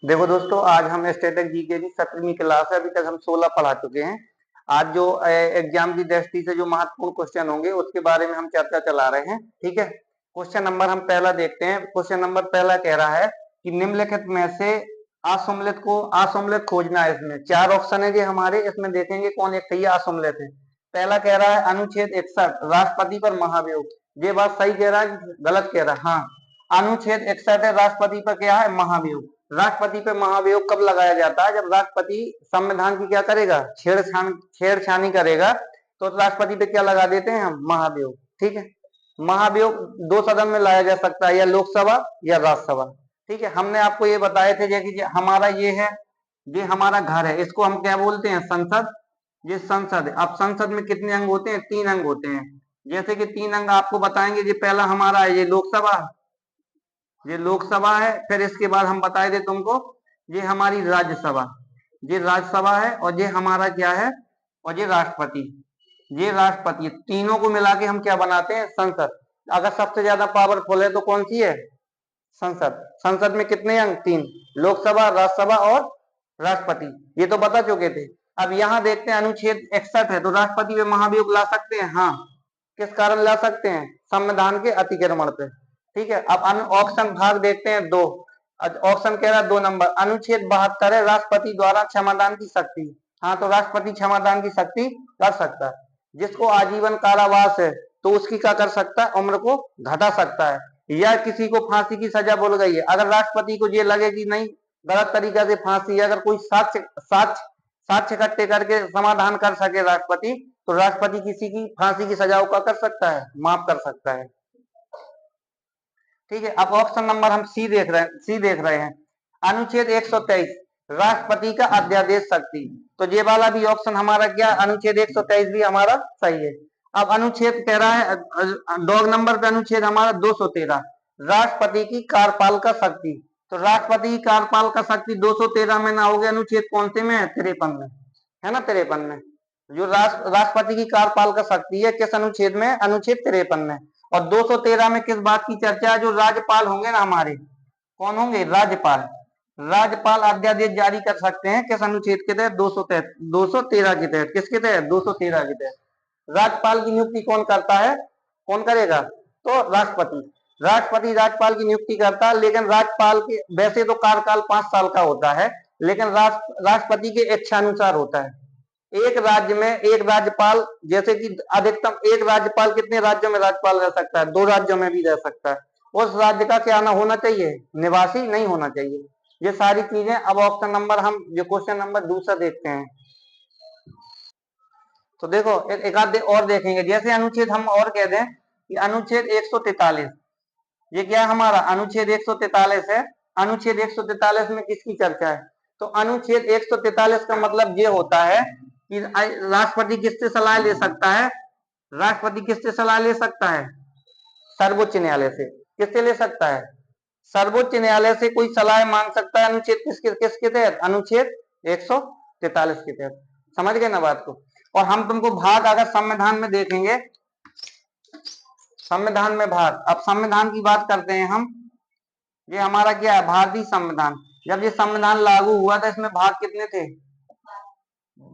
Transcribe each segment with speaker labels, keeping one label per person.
Speaker 1: देखो दोस्तों, आज हम स्टैटिक जीके की 17वीं क्लास है। अभी तक हम 16 पढ़ा चुके हैं। आज जो एग्जाम की दृष्टि से जो महत्वपूर्ण क्वेश्चन होंगे उसके बारे में हम चर्चा चला रहे हैं। ठीक है, क्वेश्चन नंबर हम पहला देखते हैं। क्वेश्चन नंबर पहला कह रहा है कि निम्नलिखित में से असममित खोजना है। इसमें चार ऑप्शन है जो हमारे, इसमें देखेंगे कौन एक सही असममित है। पहला कह रहा है अनुच्छेद 61 राष्ट्रपति पर महाभियोग। ये बात सही कह रहा है कि गलत कह रहा है? हाँ, अनुच्छेद 61 है, राष्ट्रपति पर क्या है? महाभियोग। राष्ट्रपति पे महाभियोग कब लगाया जाता है? जब राष्ट्रपति संविधान की क्या करेगा? छेड़छानी करेगा, तो राष्ट्रपति पे क्या लगा देते हैं हम? महाभियोग। ठीक है, महाभियोग दो सदन में लाया जा सकता है, या लोकसभा या राज्यसभा। ठीक है, हमने आपको ये बताए थे कि हमारा ये है, ये हमारा घर है, इसको हम क्या बोलते हैं? संसद। ये संसद है। अब संसद में कितने अंग होते हैं? 3 अंग होते हैं। जैसे कि 3 अंग आपको बताएंगे। ये पहला हमारा है, ये लोकसभा, ये लोकसभा है। फिर इसके बाद हम बताए थे तुमको, ये हमारी राज्यसभा, ये राज्यसभा है। और ये हमारा क्या है? और ये राष्ट्रपति, ये राष्ट्रपति। तीनों को मिला के हम क्या बनाते हैं? संसद। अगर सबसे ज्यादा पावरफुल है तो कौन सी है? संसद। संसद में कितने अंग? 3। लोकसभा, राज्यसभा और राष्ट्रपति। ये तो बता चुके थे। अब यहाँ देखते हैं, अनुच्छेद 61 है, तो राष्ट्रपति पे महाभियोग ला सकते हैं? हाँ। किस कारण ला सकते हैं? संविधान के अतिक्रमण पे। ठीक है, अब ऑप्शन भाग देखते हैं 2। ऑप्शन कह रहा है 2 नंबर, अनुच्छेद 72 है, राष्ट्रपति द्वारा क्षमादान की शक्ति। हाँ, तो राष्ट्रपति क्षमादान की शक्ति कर सकता है। जिसको आजीवन कारावास है तो उसकी क्या कर सकता है? उम्र को घटा सकता है। या किसी को फांसी की सजा बोल गई है, अगर राष्ट्रपति को ये लगे कि नहीं, गलत तरीका से फांसी, अगर कोई साक्ष्य साक्ष्य साक्ष्य इकट्ठे करके समाधान कर सके राष्ट्रपति, तो राष्ट्रपति किसी की फांसी की सजा को कर सकता है? माफ कर सकता है। ठीक है, अब ऑप्शन नंबर हम सी देख रहे हैं, अनुच्छेद 123 राष्ट्रपति का अध्यादेश शक्ति। तो ये वाला भी ऑप्शन हमारा क्या? अनुच्छेद 123 भी हमारा सही है। अब अनुच्छेद कह रहा है, डॉग नंबर पे अनुच्छेद हमारा 213 राष्ट्रपति की कार्यपालिका शक्ति। तो राष्ट्रपति की कार्यपालिका शक्ति 213 में ना होगी, अनुच्छेद कौन से में है? 53 में है ना, 53 में। जो राष्ट्रपति की कार्यपालिका शक्ति है, किस अनुच्छेद में? अनुच्छेद 53 में। और 213 में किस बात की चर्चा है? जो राज्यपाल होंगे ना हमारे, कौन होंगे? राज्यपाल। राज्यपाल अध्यादेश जारी कर सकते हैं किस अनुच्छेद के तहत? 213 के तहत। किसके तहत? 213 के तहत। राज्यपाल की नियुक्ति कौन करता है? कौन करेगा? तो राष्ट्रपति। राष्ट्रपति राज्यपाल की नियुक्ति करता है, लेकिन राज्यपाल के वैसे तो कार्यकाल 5 साल का होता है, लेकिन राष्ट्रपति के इच्छानुसार होता है। एक राज्य में एक राज्यपाल, जैसे कि अधिकतम एक राज्यपाल कितने राज्यों में राज्यपाल रह सकता है? 2 राज्यों में भी रह सकता है। उस राज्य का क्या ना होना चाहिए? निवासी नहीं होना चाहिए। ये सारी चीजें। अब ऑप्शन नंबर हम जो क्वेश्चन नंबर दूसरा देखते हैं, तो देखो एक आध और देखेंगे। जैसे अनुच्छेद हम और कह दें कि अनुच्छेद 143, ये क्या है हमारा? अनुच्छेद 143 है। अनुच्छेद 143 में किसकी चर्चा है? तो अनुच्छेद 143 का मतलब ये होता है कि राष्ट्रपति किससे सलाह ले सकता है? राष्ट्रपति किससे सलाह ले सकता है? सर्वोच्च न्यायालय से। किससे ले सकता है? सर्वोच्च न्यायालय से कोई सलाह मांग सकता है। अनुच्छेद किसके तहत? अनुच्छेद 143 के तहत। समझ गए ना बात को? और हम तुमको भाग अगर संविधान में देखेंगे, संविधान में भाग, अब संविधान की बात करते हैं हम। ये हमारा क्या है? भारतीय संविधान। जब ये संविधान लागू हुआ था, इसमें भाग कितने थे?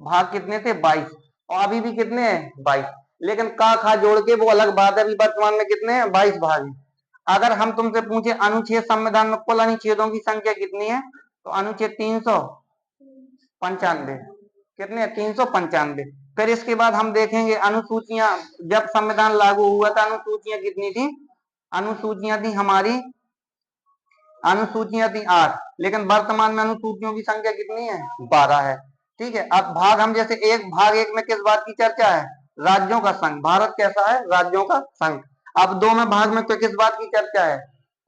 Speaker 1: भाग कितने थे? 22। और अभी भी कितने हैं? 22। लेकिन का खा जोड़ के वो अलग बात है। अभी वर्तमान में कितने हैं? 22 भाग हैं। अगर हम तुमसे पूछे अनुच्छेद संविधान में कुल अनुच्छेदों की संख्या कितनी है, तो अनुच्छेद 395। कितने? 395। फिर इसके बाद हम देखेंगे अनुसूचियां। जब संविधान लागू हुआ था, अनुसूचियां कितनी थी? अनुसूचियां थी हमारी, अनुसूचियां थी 8, लेकिन वर्तमान में अनुसूचियों की संख्या कितनी है? 12 है। ठीक है, अब भाग हम जैसे भाग एक में किस बात की चर्चा है? राज्यों का संघ। भारत कैसा है? राज्यों का संघ। अब 2 में भाग में तो किस बात की चर्चा है?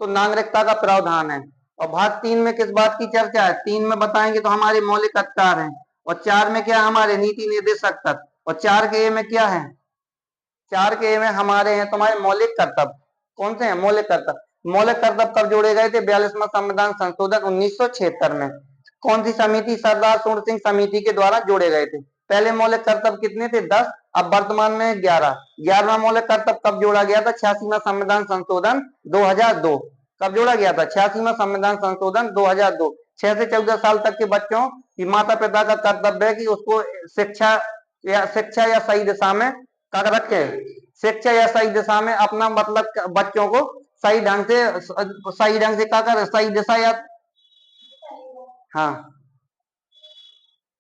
Speaker 1: तो नागरिकता का प्रावधान है। और भाग 3 में किस बात की चर्चा है? 3 में बताएंगे तो हमारे मौलिक अधिकार हैं। और 4 में क्या? हमारे नीति निर्देशक तत्व। और 4 के ए में क्या है? 4 के ए में हमारे हैं तुम्हारे मौलिक कर्तव्य। कौन से हैं? मौलिक कर्तव्य। मौलिक कर्तव्य कब जोड़े गए थे? 42वां संविधान संशोधन 1976 में। कौन सी समिति? सरदार सूर सिंह समिति के द्वारा जोड़े गए थे। पहले मौलिक कर्तव्य कितने थे? 10। अब वर्तमान में 11। 11वां मौलिक कर्तव्य कब जोड़ा गया था? 86वां संविधान संशोधन 2002। कब जोड़ा गया था? 86वां संविधान संशोधन 2002। 6 से 14 साल तक के बच्चों की माता पिता का कर्तव्य है कि उसको शिक्षा या सही दिशा में कर रखे, शिक्षा या सही दिशा में अपना मतलब बच्चों को सही ढंग से क्या कर सही दिशा या हाँ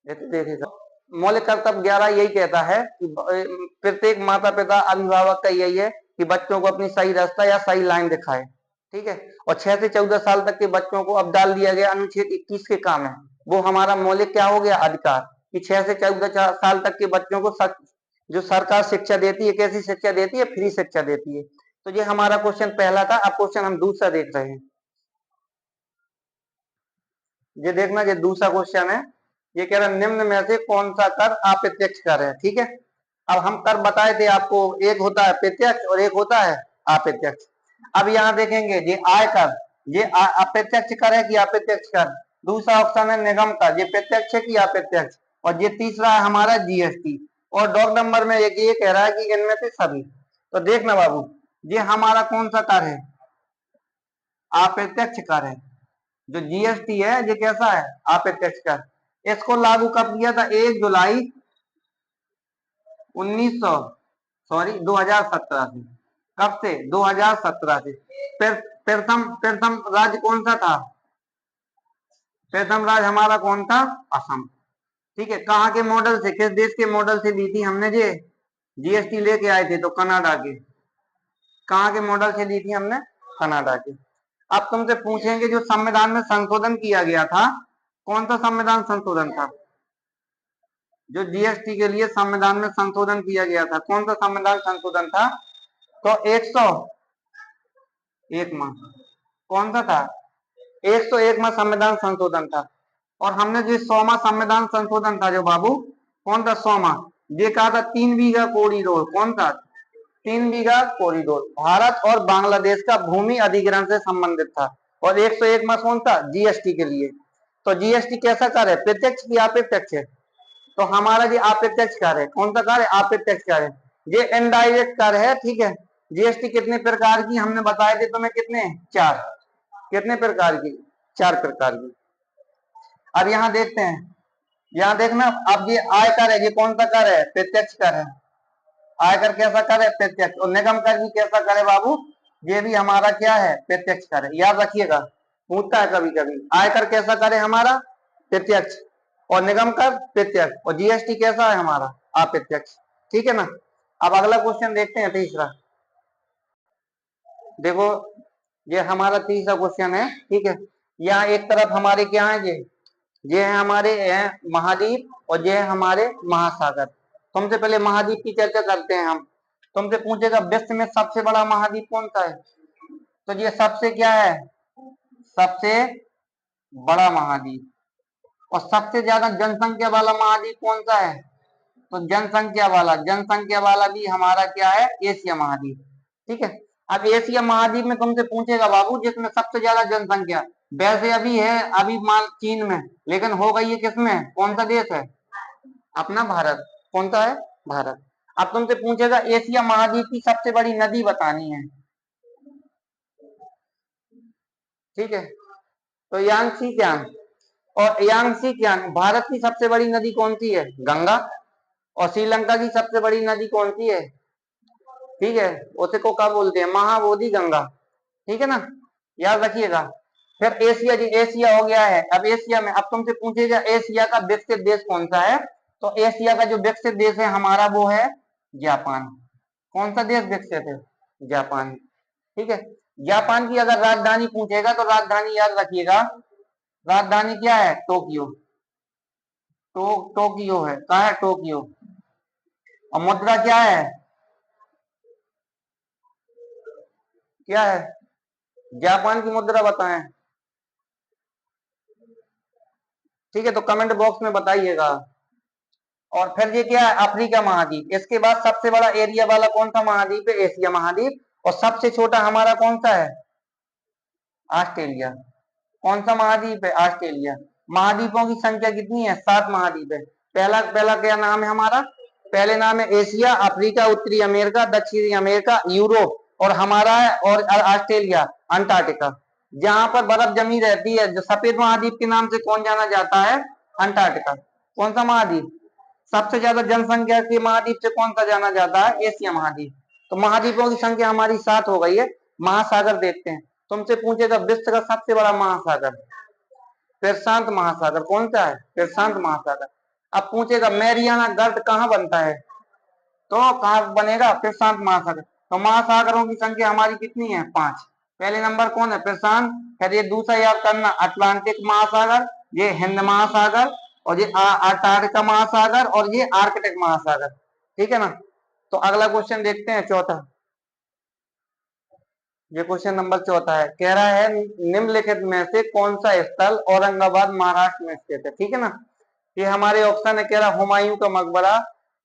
Speaker 1: ये तो देखिएगा मौलिक कर्तव्य 11 यही कहता है कि प्रत्येक माता पिता अभिभावक का यही है कि बच्चों को अपनी सही रास्ता या सही लाइन दिखाए, ठीक है। और 6 से 14 साल तक के बच्चों को अब डाल दिया गया अनुच्छेद 21 के काम है, वो हमारा मौलिक क्या हो गया अधिकार कि 6 से 14 साल तक के बच्चों को जो सरकार शिक्षा देती है, कैसी शिक्षा देती है, फ्री शिक्षा देती है। तो ये हमारा क्वेश्चन पहला था। अब क्वेश्चन हम दूसरा देख रहे हैं। ये देखना, ये दूसरा क्वेश्चन है। ये कह रहा है निम्न में से कौन सा कर अप्रत्यक्ष कर है, ठीक है। अब हम कर बताए थे आपको, एक होता है प्रत्यक्ष और एक होता है अप्रत्यक्ष। अब यहाँ देखेंगे ये आय कर, ये अप्रत्यक्ष कर है कि अप्रत्यक्ष कर। दूसरा ऑप्शन है निगम कर, ये प्रत्यक्ष है कि अप्रत्यक्ष। और ये तीसरा है हमारा जीएसटी। और डॉग नंबर में एक ये कह रहा है कि इनमें से सभी। तो देखना बाबू, ये हमारा कौन सा कर है, अप्रत्यक्ष कर है। जो जीएसटी है ये कैसा है, अप्रत्यक्ष कर। इसको लागू कब किया था, 1 जुलाई 2017 से। कब से, 2017 से। प्रथम राज्य कौन सा था, प्रथम राज्य हमारा कौन था, असम, ठीक है। कहाँ के मॉडल से, किस देश के मॉडल से ली थी हमने ये जीएसटी लेके आए थे, तो कनाडा के। कहाँ के मॉडल से ली थी हमने, कनाडा के। अब तुमसे पूछेंगे जो संविधान में संशोधन किया गया था, कौन सा संविधान संशोधन था, जो जीएसटी के लिए संविधान में संशोधन किया गया था, कौन सा संविधान संशोधन था। तो 101 में कौन सा था, 101 में संविधान संशोधन था। और हमने जो 100वां संविधान संशोधन था जो बाबू, कौन था 100वां, ये कहा था 3 बीघा कॉरिडोर। कौन था, 3 बीघा कॉरिडोर भारत और बांग्लादेश का भूमि अधिग्रहण से संबंधित था। और 101 में कौन था, जीएसटी के लिए। तो जीएसटी कैसा कर है, प्रत्यक्ष की अप्रत्यक्ष है। तो हमारा जो अप्रत्यक्ष कर है, कौन सा कर है, अप्रत्यक्ष कर है। ये इनडायरेक्ट कर है, ठीक है। जीएसटी कितने प्रकार की हमने बताए थे तुम्हें, कितने, 4। कितने प्रकार की, 4 प्रकार की। अब यहाँ देखते हैं, यहाँ देखना, अब ये आयकर है, ये कौन सा कर है, प्रत्यक्ष कर है। आयकर कैसा कर है, प्रत्यक्ष। और निगम कर भी कैसा करे बाबू, ये भी हमारा क्या है, प्रत्यक्ष कर है। याद रखिएगा, पूछता है कभी कभी। आयकर कैसा करे हमारा, प्रत्यक्ष। और निगम कर प्रत्यक्ष। और जीएसटी कैसा है हमारा, अप्रत्यक्ष, ठीक है ना। अब अगला क्वेश्चन देखते हैं, तीसरा। देखो ये हमारा तीसरा क्वेश्चन है, ठीक है। यहाँ एक तरफ हमारे क्या है, ये है हमारे महाद्वीप और ये है हमारे महासागर। तुमसे पहले महाद्वीप की चर्चा करते हैं हम। तुमसे पूछेगा विश्व में सबसे बड़ा महाद्वीप कौन सा है, तो ये सबसे क्या है, सबसे बड़ा महाद्वीप। और सबसे ज्यादा जनसंख्या वाला महाद्वीप कौन सा है, तो जनसंख्या वाला भी हमारा क्या है, एशिया महाद्वीप, ठीक है। अब एशिया महाद्वीप में तुमसे पूछेगा बाबू जिसमें सबसे ज्यादा जनसंख्या, वैसे अभी है, अभी मान चीन में, लेकिन हो गई है किसमें, कौन सा देश है, अपना भारत। कौन सा है, भारत। अब तुमसे पूछेगा एशिया महाद्वीप की सबसे बड़ी नदी बतानी है, ठीक है। तो यांगसी क्यांग, और यांगसी क्यांग, भारत की सबसे बड़ी नदी कौन सी है, गंगा। और श्रीलंका की सबसे बड़ी नदी कौन सी है, ठीक है, उसे को क्या बोलते हैं, महाबोधि गंगा, ठीक है ना। याद रखिएगा। फिर एशिया, जी एशिया हो गया है। अब एशिया में, अब तुमसे पूछेगा एशिया का विकसित देश कौन सा है, तो एशिया का जो विकसित देश है हमारा वो है जापान। कौन सा देश विकसित है, जापान, ठीक है। जापान की अगर राजधानी पूछेगा तो राजधानी याद रखिएगा, राजधानी क्या है, टोक्यो। टोक्यो है, कहा है, टोक्यो। और मुद्रा क्या है, क्या है, जापान की मुद्रा बताएं, ठीक है। तो कमेंट बॉक्स में बताइएगा। और फिर ये क्या है, अफ्रीका महाद्वीप। इसके बाद सबसे बड़ा एरिया वाला कौन सा महाद्वीप है, एशिया महाद्वीप। और सबसे छोटा हमारा कौन सा है, ऑस्ट्रेलिया। कौन सा महाद्वीप है, ऑस्ट्रेलिया। महाद्वीपों की संख्या कितनी है, 7 महाद्वीप है। पहला पहला क्या नाम है हमारा, पहले नाम है एशिया, अफ्रीका, उत्तरी अमेरिका, दक्षिणी अमेरिका, यूरोप, और हमारा है और ऑस्ट्रेलिया, अंटार्कटिका। जहां पर बर्फ जमी रहती है, जो सफेद महाद्वीप के नाम से कौन जाना जाता है? अंटार्कटिका। कौन सा महाद्वीप? सबसे ज्यादा जनसंख्या के महाद्वीप से कौन सा जाना जाता है? एशिया महाद्वीप। तो महाद्वीपों की संख्या हमारी 7 हो गई है। महासागर देखते हैं। तुमसे पूछेगा विश्व का सबसे बड़ा महासागर, प्रशांत महासागर। कौन सा है? प्रशांत महासागर। अब पूछेगा मैरियाना गर्त कहाँ बनता है? तो कहाँ बनेगा? प्रशांत महासागर। तो महासागरों की संख्या हमारी कितनी है? 5। पहले नंबर कौन है? प्रशांत। फिर ये दूसरा याद करना, अटलांटिक महासागर, ये हिंद महासागर, और ये अंटार्कटिका महासागर, और ये आर्कटिक महासागर। ठीक है ना? तो अगला क्वेश्चन देखते हैं, चौथा। ये क्वेश्चन नंबर चौथा है, कह रहा है निम्नलिखित में से कौन सा स्थल औरंगाबाद महाराष्ट्र में स्थित है? ठीक है ना? ये हमारे ऑप्शन है, कह रहा हुमायूं का मकबरा,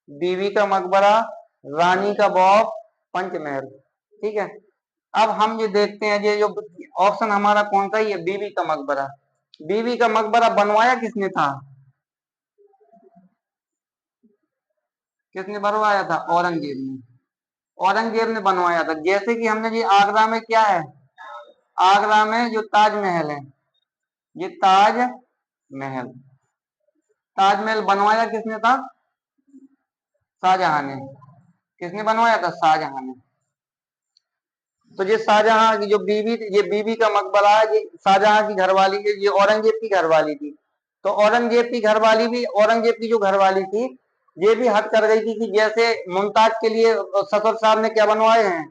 Speaker 1: बीवी का मकबरा, रानी का बाग, पंचमहल। ठीक है। अब हम ये देखते हैं, ये जो ऑप्शन हमारा कौन सा है? ये बीवी का मकबरा। बीवी का मकबरा बनवाया किसने था? किसने बनवाया था? औरंगजेब ने। औरंगजेब ने बनवाया था। जैसे कि हमने ये आगरा में क्या है? आगरा में जो ताजमहल है, ये ताजमहल। ताजमहल बनवाया किसने था? शाहजहां ने। किसने बनवाया था? शाहजहां ने। तो ये शाहजहां की जो बीवी, ये बीवी का मकबरा है, ये शाहजहां की घरवाली, ये औरंगजेब की घरवाली थी। तो औरंगजेब की घरवाली भी, औरंगजेब की जो घरवाली थी, ये भी हद कर गई थी कि जैसे मुमताज के लिए ससुर साहब ने क्या बनवाए हैं?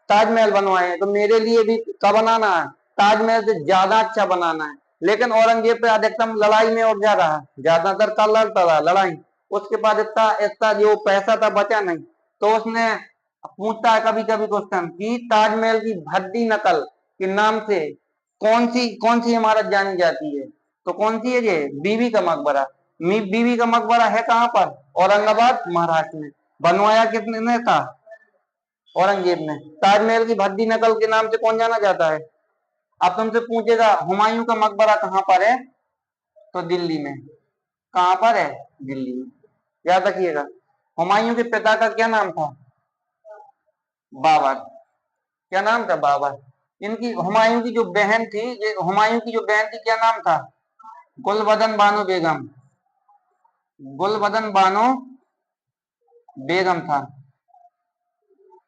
Speaker 1: ताजमहल बनवाए हैं, तो मेरे लिए भी क्या बनाना है? ताजमहल से ज्यादा अच्छा बनाना है। लेकिन औरंगजेब पे अधिकतम लड़ाई में उठ जा रहा है, ज्यादातर का लड़ता रहा लड़ाई। उसके बाद इतना इतना जो पैसा था बचा नहीं, तो उसने पूछता है कभी कभी क्वेश्चन कि ताजमहल की भद्दी नकल के नाम से कौन सी इमारत जानी जाती है? तो कौन सी है? ये बीवी का मकबरा। बीवी का मकबरा है कहाँ पर? औरंगाबाद महाराष्ट्र में। बनवाया किसने था? औरंगजेब ने। ताजमहल की भद्दी नकल के नाम से कौन जाना जाता है? अब तुमसे पूछेगा हुमायूं का मकबरा कहाँ पर है? तो दिल्ली में। कहाँ पर है? दिल्ली में। याद रखिएगा। हुमायूं के पिता का क्या नाम था? बाबर। क्या नाम था? बाबर। इनकी हुमायूं की जो बहन थी, ये हुमायूं की जो बहन थी, क्या नाम था? गुलबदन बानो बेगम। गुलबदन बानो बेगम था।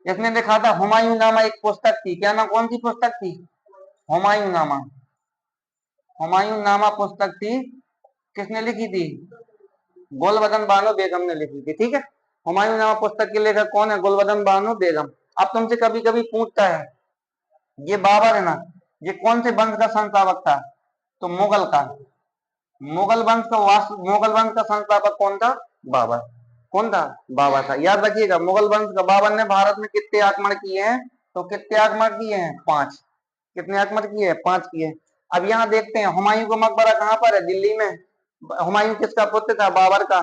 Speaker 1: इसने लिखा था हुमायूं नामा, एक पुस्तक थी। क्या नाम? कौन सी पुस्तक थी? हुमायूं नामा। हुमायूं नामा पुस्तक थी। किसने लिखी थी? गुलबदन बानो बेगम ने लिखी थी। ठीक है। हुमायूं नामा पुस्तक के लेखक कौन है? गुलबदन बानो बेगम। अब तुमसे कभी कभी पूछता है, ये बाबर है ना, ये कौन से वंश का संस्थापक था? तो मुगल का। मुगल वंश का संस्थापक कौन था? बाबर। कौन था? बाबर था। याद रखिएगा, मुगल वंश का। बाबर ने भारत में कितने आक्रमण किए हैं? तो कितने आक्रमण किए हैं? 5। कितने आक्रमण किए हैं? 5 किए। अब यहाँ देखते हैं हुमायूं का मकबरा कहाँ पर है? दिल्ली में। हुमायूं किसका पुत्र था? बाबर का।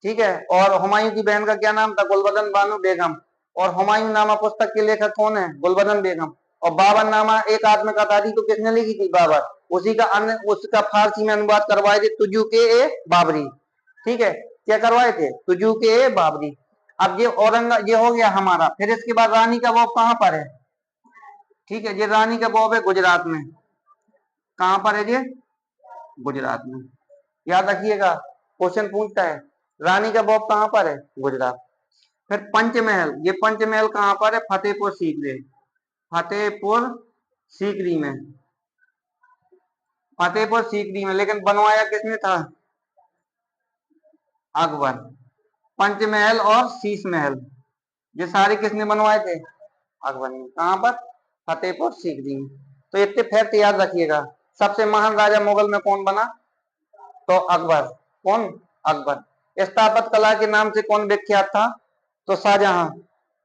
Speaker 1: ठीक है। और हुमायूं की बहन का क्या नाम था? गुलबदन बानो बेगम। और हुमायूं नामा पुस्तक के लेखक कौन है? गुलबदन बेगम। और बाबर नामा एक आत्मकथा थी, तो किसने लिखी थी? बाबर। उसी का उसका फारसी में अनुवाद करवाए थे, तुजू के ए बाबरी। ठीक है। क्या करवाए थे? तुजू के ए बाबरी। अब ये हो गया हमारा। फिर इसके बाद रानी का बाग कहाँ पर है? ठीक है। ये रानी का बाग है गुजरात में। कहाँ पर है ये? गुजरात में। याद रखिएगा, क्वेश्चन पूछता है रानी का बाग कहाँ पर है? गुजरात। फिर पंचमहल, ये पंचमहल कहाँ पर है? फतेहपुर सीकरी। फतेहपुर सीकरी में। फतेहपुर सीकरी में। लेकिन बनवाया किसने था? अकबर। पंचमहल और शीश महल, ये सारे किसने बनवाए थे? अकबर ने। कहाँ पर? फतेहपुर सीकरी में। तो इतने फैक्ट याद रखिएगा। सबसे महान राजा मुगल में कौन बना? तो अकबर। कौन? अकबर। स्थापत कला के नाम से कौन विख्यात था? तो शाहजहां।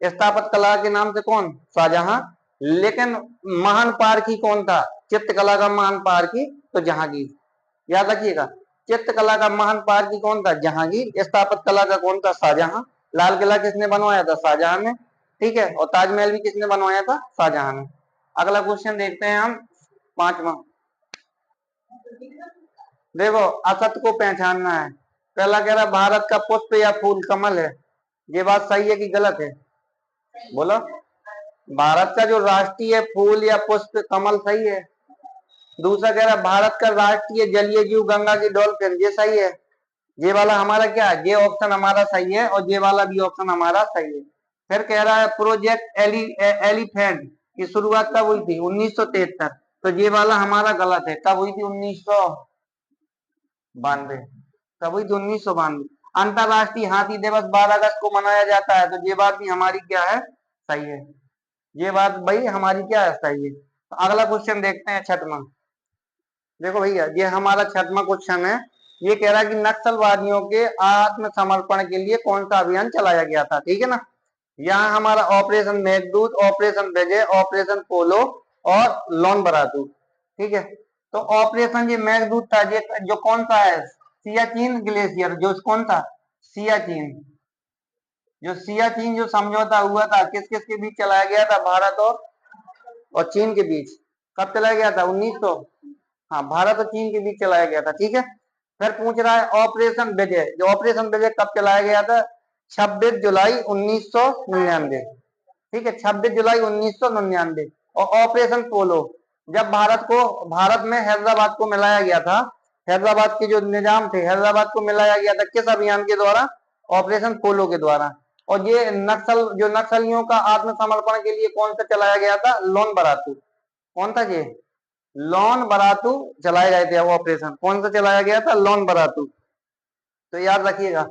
Speaker 1: स्थापत कला के नाम से कौन? शाहजहां। लेकिन महान पारखी कौन था? चित्रकला का महान पारखी तो जहांगीर। याद रखिएगा, चित्रकला का महान पारखी कौन था? जहांगीर। स्थापत कला का कौन था? शाहजहां। लाल किला किसने बनवाया था? शाहजहां ने। ठीक है। और ताजमहल भी किसने बनवाया था? शाहजहां ने। अगला क्वेश्चन देखते हैं हम, 5वां। देखो, असत्य को पहचानना है। पहला कह रहा भारत का पुष्प या फूल कमल है। ये बात सही है कि गलत है? बोलो। भारत का जो राष्ट्रीय फूल या पुष्प कमल, सही है। दूसरा कह रहा है भारत का राष्ट्रीय जलीय जीव गंगा की डॉल्फिन, ये सही है। ये वाला हमारा क्या है, ये ऑप्शन हमारा सही है और ये वाला भी ऑप्शन हमारा सही है। फिर कह रहा है प्रोजेक्ट एलिफेंट की शुरुआत कब हुई थी, 1973। तो ये वाला हमारा गलत है, कब हुई थी, 1992। कब हुई थी, 1992। अंतरराष्ट्रीय हाथी दिवस 12 अगस्त को मनाया जाता है, तो ये बात भी हमारी क्या है, सही है। ये बात भाई हमारी क्या है, सही है। तो अगला क्वेश्चन देखते हैं, छठवां। देखो भैया ये हमारा छठवां क्वेश्चन है। ये कह रहा है कि नक्सलवादियों के आत्मसमर्पण के लिए कौन सा अभियान चलाया गया था, ठीक है ना। यहाँ हमारा ऑपरेशन मेघदूत, ऑपरेशन विजय, ऑपरेशन पोलो और लॉन बरातू, ठीक है। तो ऑपरेशन ये मेघदूत था, ये जो कौन सा है, सियाचिन ग्लेशियर, जो कौन सा, सियाचिन, जो सियाचिन जो समझौता हुआ था किस किस के बीच चलाया गया था, भारत और चीन के बीच। कब चलाया गया था, 1900, हाँ भारत और चीन के बीच चलाया गया था, ठीक है। फिर पूछ रहा है ऑपरेशन विजय, जो ऑपरेशन विजय कब चलाया गया था, 26 जुलाई 1999, ठीक है, 26 जुलाई 1999। और ऑपरेशन पोलो, जब भारत में हैदराबाद को मिलाया गया था, हैदराबाद के जो निजाम थे, हैदराबाद को मिलाया गया था किस अभियान के द्वारा, ऑपरेशन पोलो के द्वारा। और ये नक्सलियों का आत्मसमर्पण के लिए कौन सा चलाया गया था, लोन बरातू। कौन था ये, लोन बरातू चलाए गए थे, वो ऑपरेशन कौन सा चलाया गया था, लोन बरातू। तो याद रखिएगा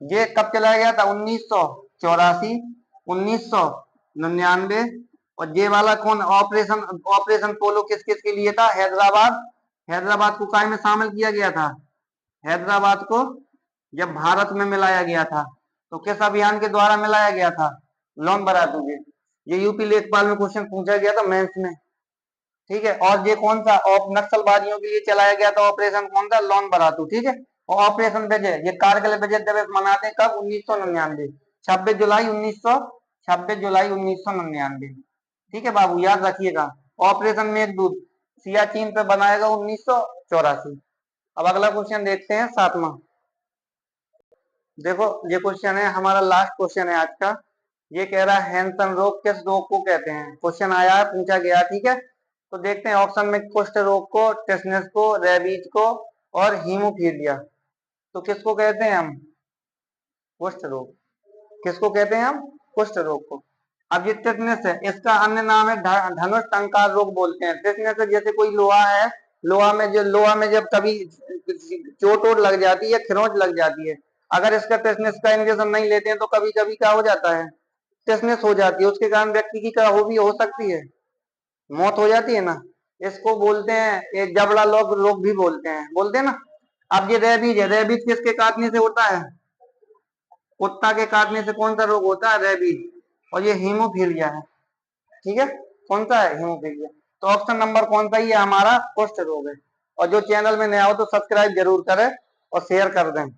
Speaker 1: ये कब चलाया गया था, 1984, 1999। और ये वाला कौन, ऑपरेशन ऑपरेशन पोलो किस किस के लिए था, हैदराबाद, हैदराबाद को काय में शामिल किया गया था, हैदराबाद को जब भारत में मिलाया गया था, तो किस अभियान के द्वारा मिलाया गया था, लोन बरातू के। ये यूपी लेखपाल में क्वेश्चन पूछा गया था मेंस में, ठीक है। और ये कौन सा नक्सलवादियों के लिए चलाया गया था ऑपरेशन, कौन सा, लोन बरातू, ठीक है। और ऑपरेशन विजय, ये कारगिल विजय दिवस मनाते हैं कब, 1999, 26 जुलाई 1999, ठीक है बाबू, याद रखिएगा। ऑपरेशन मेघदूत सियाचिन पे बनाएगा 1984। अब अगला क्वेश्चन देखते हैं, सातवां। देखो ये क्वेश्चन है हमारा, लास्ट क्वेश्चन है आज का। ये कह रहा है हैंसन रोग किस रोग को कहते हैं, क्वेश्चन आया है, पूछा गया, ठीक है। तो देखते हैं ऑप्शन में, कुष्ठ रोग को, टिटनेस को, रेबीज को और हीमोफीलिया। तो किसको कहते हैं हम, कुष्ठ रोग, किसको कहते हैं हम, कुष्ठ रोग को। अब ये टिटनेस है, इसका अन्य नाम है धनुष टंकार रोग बोलते हैं। टिटनेस है जैसे कोई लोहा है, लोहा में जब कभी चोट वोट लग जाती है, खरोंच लग जाती है, अगर इसका टिटनेस का इंजेक्शन नहीं लेते हैं तो कभी कभी क्या हो जाता है, टिटनेस हो जाती है, उसके कारण व्यक्ति की क्या हो सकती है, मौत हो जाती है ना। इसको बोलते हैं, ये जबड़ा रोग भी बोलते हैं ना। अब ये रेबीज है, रेबीज किसके काटने से होता है, कुत्ता के काटने से कौन सा रोग होता है, रेबीज। और ये हीमोफीलिया है, ठीक है, कौन सा है, हीमोफीलिया। तो ऑप्शन नंबर कौन सा ही है हमारा, कुष्ठ रोग है। और जो चैनल में नया हो तो सब्सक्राइब जरूर करें और शेयर कर दें।